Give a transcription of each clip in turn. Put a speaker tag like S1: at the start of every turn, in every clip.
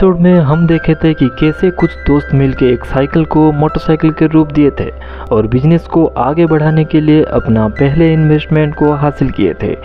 S1: Episode में हम देखे थे कि कैसे कुछ दोस्त मिलकर एक साइकिल को मोटरसाइकिल के रूप दिए थे और बिजनेस को आगे बढ़ाने के लिए अपना पहले इन्वेस्टमेंट को हासिल किए थे।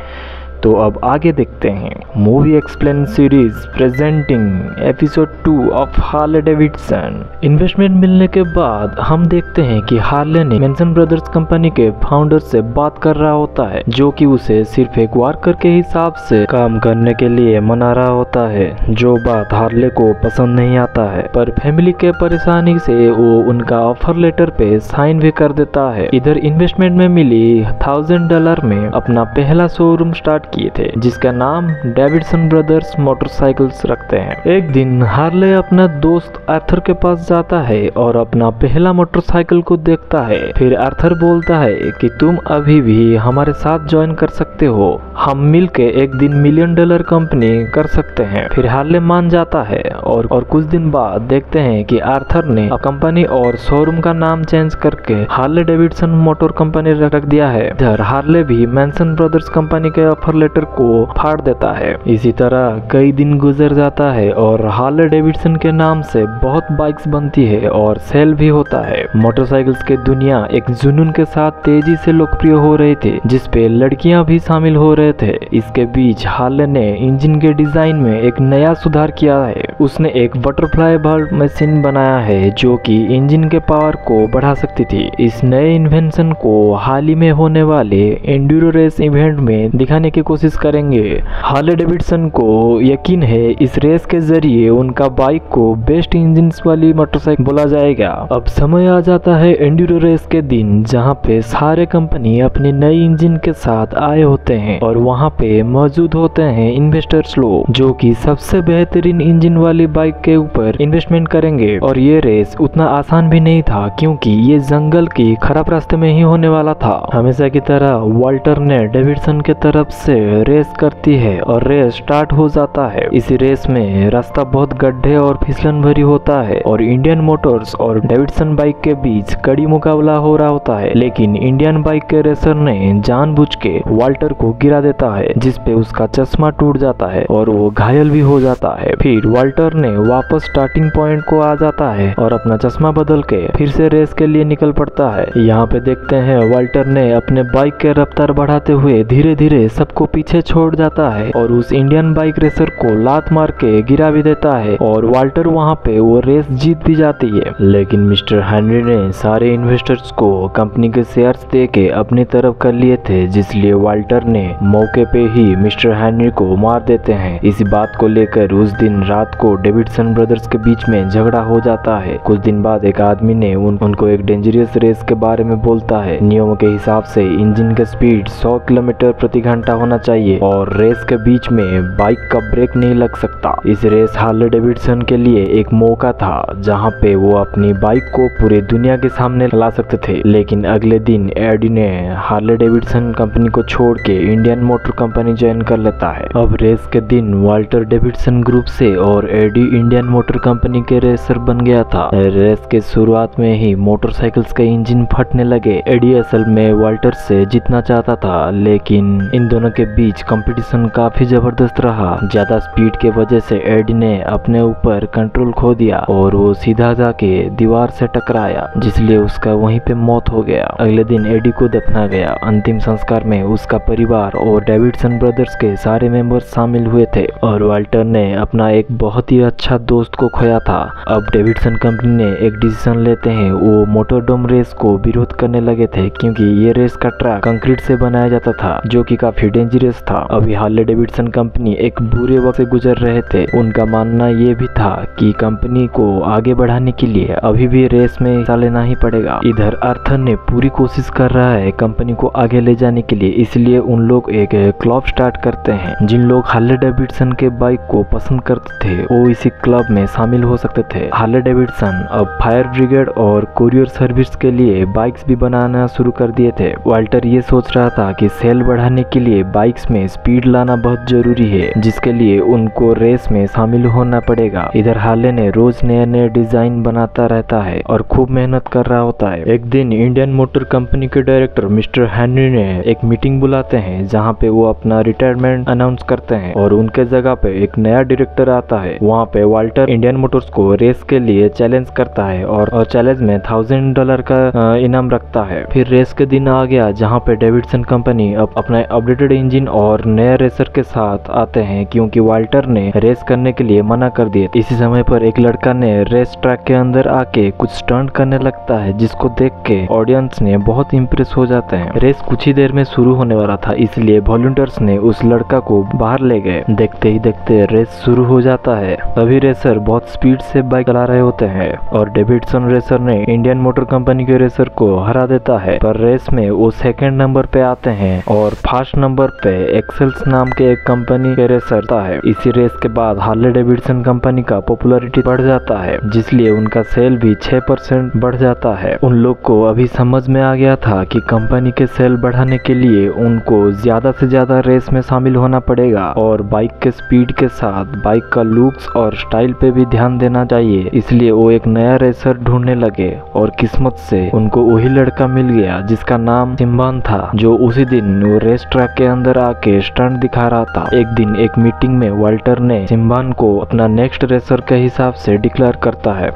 S1: तो अब आगे देखते हैं। Movie explain series presenting episode 2 of Harley Davidson. Investment मिलने के बाद हम देखते हैं कि हार्ले ने मैनसन ब्रदर्स कंपनी के फाउंडर से बात कर रहा होता है, जो कि उसे सिर्फ एक वर्कर के हिसाब से काम करने के लिए मना रहा होता है, जो बात हार्ले को पसंद नहीं आता है। पर फैमिली के परेशानी से वो उनका ऑफर लेटर पे साइन भी कर देता है। इधर इन्वेस्टमेंट में मिली $1000 में अपना पहला शोरूम स्टार्ट किए थे, जिसका नाम डेविडसन ब्रदर्स मोटरसाइकिल्स रखते हैं। एक दिन हार्ले अपना दोस्त आर्थर के पास जाता है और अपना पहला मोटरसाइकिल को देखता है। फिर आर्थर बोलता है कि तुम अभी भी हमारे साथ ज्वाइन कर सकते हो, हम मिलके एक दिन $1 मिलियन कंपनी कर सकते हैं। फिर हार्ले मान जाता है और कुछ दिन बाद देखते हैं कि आर्थर ने कंपनी और शोरूम का नाम चेंज करके हार्ले डेविडसन मोटर कंपनी रख दिया है। इधर हार्ले भी मैनसन ब्रदर्स कंपनी के ऑफर लेटर को फाड़ देता है। इसी तरह कई दिन गुजर जाता है और हार्ले डेविडसन के नाम से बहुत बाइक्स बनती है और सेल भी होता है। मोटरसाइकिल्स की दुनिया एक जुनून के साथ तेजी से लोकप्रिय हो रही थी, जिसपे लड़कियां भी शामिल हो रहे थे। इसके बीच हार्ले ने इंजन के डिजाइन में एक नया सुधार किया है। उसने एक बटरफ्लाई बल्ब मशीन बनाया है जो कि इंजन के पावर को बढ़ा सकती थी। इस नए इन्वेंशन को हाल ही में होने वाले एंड्यूरो रेस इवेंट में दिखाने की कोशिश करेंगे। हार्ले डेविडसन को यकीन है इस रेस के जरिए उनका बाइक को बेस्ट इंजन्स वाली मोटरसाइकिल बोला जाएगा। अब समय आ जाता है एंड्यूरो रेस के दिन, जहां पे सारे कंपनी अपनी नई इंजन के साथ आए होते हैं और वहां पे मौजूद होते हैं इन्वेस्टर्स लोग, जो कि सबसे बेहतरीन इंजन वाली बाइक के ऊपर इन्वेस्टमेंट करेंगे। और ये रेस उतना आसान भी नहीं था, क्योंकि ये जंगल की खराब रास्ते में ही होने वाला था। हमेशा की तरह वाल्टर ने डेविडसन के तरफ से रेस करती है और रेस स्टार्ट हो जाता है। इस रेस में रास्ता बहुत गड्ढे और फिसलन भरी होता है और इंडियन मोटर्स और डेविडसन बाइक के बीच कड़ी मुकाबला हो रहा होता है। लेकिन इंडियन बाइक के रेसर ने जानबूझ के वाल्टर को गिरा देता है, जिसपे उसका चश्मा टूट जाता है और वो घायल भी हो जाता है। फिर वाल्टर ने वापस स्टार्टिंग पॉइंट को आ जाता है और अपना चश्मा बदल के फिर से रेस के लिए निकल पड़ता है। यहाँ पे देखते हैं वाल्टर ने अपने बाइक के रफ्तार बढ़ाते हुए धीरे धीरे सबको पीछे छोड़ जाता है और उस इंडियन बाइक रेसर को लात मार के गिरा भी देता है और वाल्टर वहां पे वो रेस जीत भी जाती है। लेकिन मिस्टर हेनरी ने सारे इन्वेस्टर्स को कंपनी के शेयर्स दे के अपनी तरफ कर लिए थे, जिसलिए वाल्टर ने मौके पे ही मिस्टर हेनरी को मार देते हैं। इसी बात को लेकर उस दिन रात को डेविडसन ब्रदर्स के बीच में झगड़ा हो जाता है। कुछ दिन बाद एक आदमी ने उनको एक डेंजरस रेस के बारे में बोलता है। नियमों के हिसाब से इंजन का स्पीड 100 किलोमीटर प्रति घंटा होना चाहिए और रेस के बीच में बाइक का ब्रेक नहीं लग सकता। इस रेस हार्ले डेविडसन के लिए एक मौका था, जहां पे वो अपनी बाइक को पूरी दुनिया के सामने ला सकते थे। लेकिन अगले दिन एडी ने हार्ले डेविडसन कंपनी को छोड़ के इंडियन मोटर कंपनी ज्वाइन कर लेता है। अब रेस के दिन वाल्टर डेविडसन ग्रुप से और एडी इंडियन मोटर कंपनी के रेसर बन गया था। रेस के शुरुआत में ही मोटरसाइकिल्स के इंजन फटने लगे। एडी असल में वाल्टर से जीतना चाहता था, लेकिन इन दोनों के बीच कंपटीशन काफी जबरदस्त रहा। ज्यादा स्पीड के वजह से एडी ने अपने ऊपर कंट्रोल खो दिया और वो सीधा जाके दीवार से टकराया, जिसलिए उसका वहीं पे मौत हो गया। अगले दिन एडी को दफना गया। अंतिम संस्कार में उसका परिवार और डेविडसन ब्रदर्स के सारे मेंबर्स शामिल हुए थे और वाल्टर ने अपना एक बहुत ही अच्छा दोस्त को खोया था। अब डेविडसन कंपनी ने एक डिसीजन लेते हैं। वो मोटरडोम रेस को विरोध करने लगे थे, क्योंकि ये रेस का ट्रैक कंक्रीट से बनाया जाता था, जो कि काफी डेंजरस था। अभी हार्ले डेविडसन कंपनी एक बुरे वक्त से गुजर रहे थे। उनका मानना ये भी था कि कंपनी को आगे बढ़ाने के लिए अभी भी रेस में हिस्सा लेना ही पड़ेगा। इधर आर्थर ने पूरी कोशिश कर रहा है कंपनी को आगे ले जाने के लिए, इसलिए उन लोग एक क्लब स्टार्ट करते हैं। जिन लोग हार्ले डेविडसन के बाइक को पसंद करते थे वो इसी क्लब में शामिल हो सकते थे। हार्ले डेविडसन अब फायर ब्रिगेड और कुरियर सर्विस के लिए बाइक्स भी बनाना शुरू कर दिए थे। वाल्टर ये सोच रहा था कि सेल बढ़ाने के लिए बाइक्स में स्पीड लाना बहुत जरूरी है, जिसके लिए उनको रेस में शामिल होना पड़ेगा। इधर हार्ले ने रोज नए नए डिजाइन बनाता रहता है और खूब मेहनत कर रहा होता है। एक दिन इंडियन मोटर कंपनी के डायरेक्टर मिस्टर हेनरी ने एक मीटिंग बुलाते हैं, जहाँ पे वो अपना रिटायरमेंट अनाउंस करते हैं और उनके जगह पे एक नया डायरेक्टर आता है। वहाँ पे वाल्टर इंडियन मोटर्स को रेस के लिए चैलेंज करता है और चैलेंज में $1000 का इनाम रखता है। फिर रेस के दिन आ गया, जहाँ पे डेविडसन कंपनी अपना अपडेटेड इंजन और नए रेसर के साथ आते हैं, क्योंकि वाल्टर ने रेस करने के लिए मना कर दिया। इसी समय पर एक लड़का ने रेस ट्रैक के अंदर आके कुछ स्टंट करने लगता है, जिसको देख के ऑडियंस ने बहुत इम्प्रेस हो जाते हैं। रेस कुछ ही देर में शुरू होने वाला था, इसलिए वॉलंटियर्स ने उस लड़का को बाहर ले गए। देखते ही देखते रेस शुरू हो जाता है। सभी रेसर बहुत स्पीड से बाइक चला रहे होते हैं और डेविडसन रेसर ने इंडियन मोटर कंपनी के रेसर को हरा देता है। पर रेस में वो सेकंड नंबर पे आते हैं और फर्स्ट नंबर पे एक्सेल्स नाम के एक कंपनी के रेसर था है। इसी रेस के बाद हार्ले डेविडसन कंपनी का पॉपुलैरिटी बढ़ जाता है, जिसलिए उनका सेल भी 6% बढ़ जाता है। उन लोग को अभी समझ में आ गया था कि कंपनी के सेल बढ़ाने के लिए उनको ज्यादा से ज्यादा रेस में शामिल होना पड़ेगा और बाइक के स्पीड के साथ बाइक का लुक्स और स्टाइल पे भी ध्यान देना चाहिए। इसलिए वो एक नया रेसर ढूंढने लगे और किस्मत से उनको वही लड़का मिल गया जिसका नाम सिम्बान था, जो उसी दिन वो रेस ट्रैक के अंदर आके स्टंट दिखा रहा था। एक दिन एक मीटिंग में वाल्टर ने सिम्बान को अपना नेक्स्ट रेसर के हिसाब से डिक्लेयर करता है।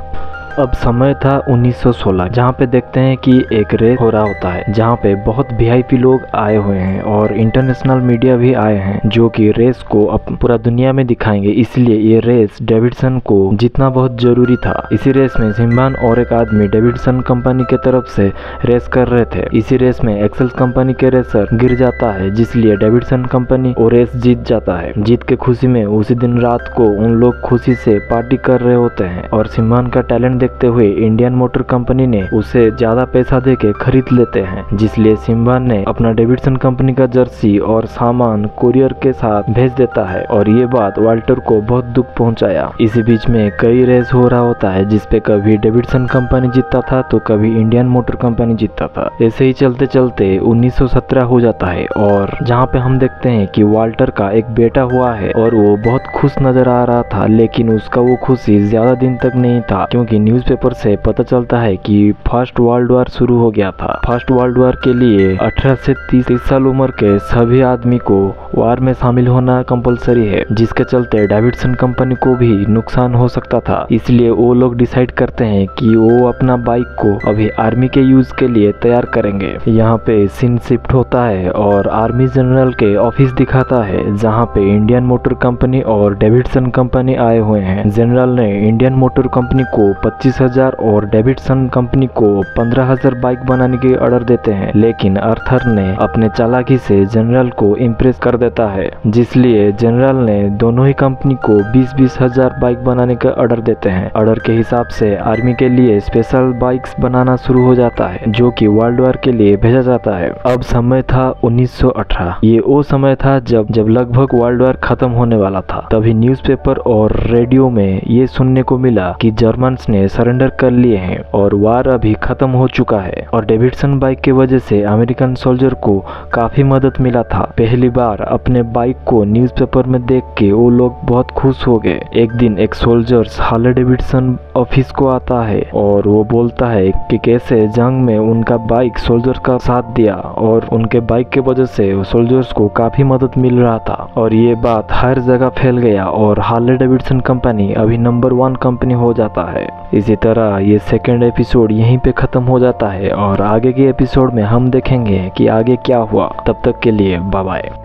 S1: अब समय था 1916, जहाँ पे देखते हैं कि एक रेस हो रहा होता है, जहाँ पे बहुत वीआईपी लोग आए हुए हैं और इंटरनेशनल मीडिया भी आए हैं, जो कि रेस को अब पूरा दुनिया में दिखाएंगे। इसलिए ये रेस डेविडसन को जीतना बहुत जरूरी था। इसी रेस में सिम्बान और एक आदमी डेविडसन कंपनी के तरफ से रेस कर रहे थे। इसी रेस में एक्सेल्स कंपनी के रेसर गिर जाता है, जिसलिए डेविडसन कंपनी वो रेस जीत जाता है। जीत के खुशी में उसी दिन रात को उन लोग खुशी से पार्टी कर रहे होते हैं और सिम्बान का टैलेंट देखते हुए इंडियन मोटर कंपनी ने उसे ज्यादा पैसा देके खरीद लेते हैं, जिसलिए सिम्बान ने अपना डेविडसन कंपनी का जर्सी और सामान कुरियर के साथ भेज देता है और ये बात वाल्टर को बहुत दुख पहुंचाया। इसी बीच में कई रेस हो रहा होता है, जिसपे कभी डेविडसन कंपनी जीतता था तो कभी इंडियन मोटर कंपनी जीतता था। ऐसे ही चलते चलते 1917 हो जाता है और जहाँ पे हम देखते हैं कि वाल्टर का एक बेटा हुआ है और वो बहुत खुश नजर आ रहा था, लेकिन उसका वो खुशी ज्यादा दिन तक नहीं था, क्योंकि न्यूज़पेपर से पता चलता है कि फर्स्ट वर्ल्ड वॉर शुरू हो गया था। फर्स्ट वर्ल्ड वॉर के लिए 18 से 30 साल उम्र के सभी आदमी को वार में शामिल होना कंपलसरी है, जिसके चलते डेविडसन कंपनी को भी नुकसान हो सकता था। इसलिए वो लोग डिसाइड करते हैं कि वो अपना बाइक को अभी आर्मी के यूज के लिए तैयार करेंगे। यहाँ पे सीन शिफ्ट होता है और आर्मी जनरल के ऑफिस दिखाता है, जहाँ पे इंडियन मोटर कंपनी और डेविडसन कंपनी आए हुए हैं। जनरल ने इंडियन मोटर कंपनी को 25,000 और डेविडसन कंपनी को 15,000 बाइक बनाने की ऑर्डर देते हैं, लेकिन आर्थर ने अपने चालाकी से जनरल को इम्प्रेस कर देता है, जिसलिए जनरल ने दोनों ही कंपनी को 20,000 बाइक बनाने का ऑर्डर देते हैं। ऑर्डर के हिसाब से आर्मी के लिए स्पेशल बाइक्स बनाना शुरू हो जाता है, जो कि वर्ल्ड वॉर के लिए भेजा जाता है। अब समय था 1918। ये वो समय था जब लगभग वर्ल्ड वॉर खत्म होने वाला था। तभी न्यूज़पेपर और रेडियो में ये सुनने को मिला कि जर्मन्स ने सरेंडर कर लिए हैं और वार अभी खत्म हो चुका है। और डेविडसन बाइक की वजह से अमेरिकन सोल्जर को काफी मदद मिला था। पहली बार अपने बाइक को न्यूज़पेपर में देख के वो लोग बहुत खुश हो गए। एक दिन एक सोल्जर्स हार्ले डेविडसन ऑफिस को आता है और वो बोलता है कि कैसे जंग में उनका बाइक सोल्जर्स का साथ दिया और उनके बाइक के वजह से सोल्जर्स को काफी मदद मिल रहा था। और ये बात हर जगह फैल गया और हार्ले डेविडसन कंपनी अभी नंबर 1 कंपनी हो जाता है। इसी तरह ये सेकंड एपिसोड यहीं पे खत्म हो जाता है और आगे के एपिसोड में हम देखेंगे कि आगे क्या हुआ। तब तक के लिए बाय बाय।